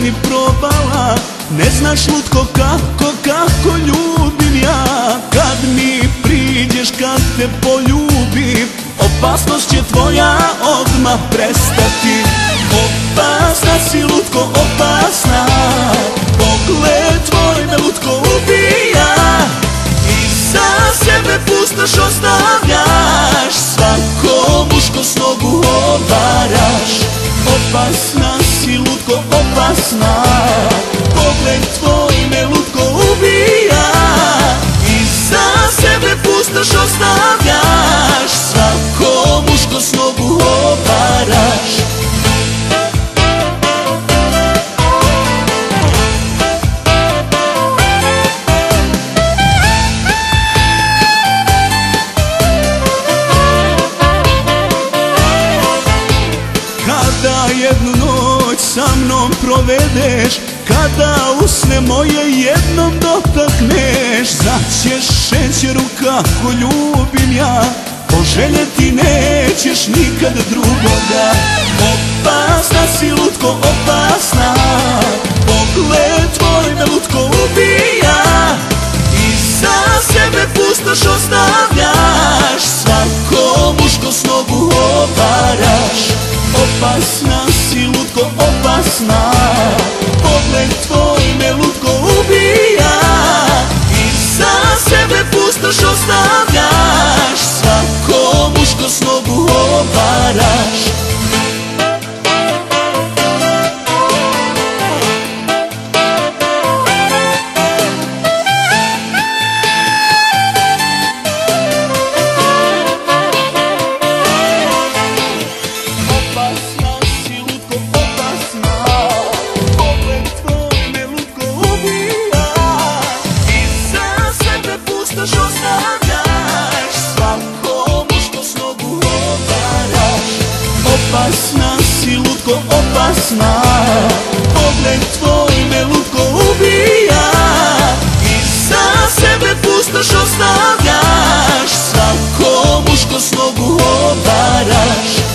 ni probala, ne znaš lutko kako ljubim ja. Kad mi priđeš, kad te poljubim, opasnost će tvoja odmah prestati. Opasna si lutko, opasna, pogled tvoj me lutko ubija. I za sebe pustoš ostavljaš, svako muško s nogu obaraš. Opasna si lutko, opasna, pogled tvoj me lutko ubija. I za sebe pustoš ostavljaš, svako muško s nogu obaraš. Kada jednu noć sa mnom provedeš, kada usne moje jednom dotakneš, znaćeš šećeru kako ljubim ja, poželjeti nećeš nikad drugoga. Opasna si lutko, opasna, pogled tvoj me lutko ubija. I za sebe pustoš ostavljaš, svako muško s nogu obaraš. Opasna si lutko, opasna, pogled tvoj me lutko ubija. I za sebe pustoš ostavljaš, svako muško s nogu obaraš. Opasna si lutko, opasna, pogled tvoj me lutko ubija. I za sebe pustoš ostavljaš, svako muško s nogu obaraš.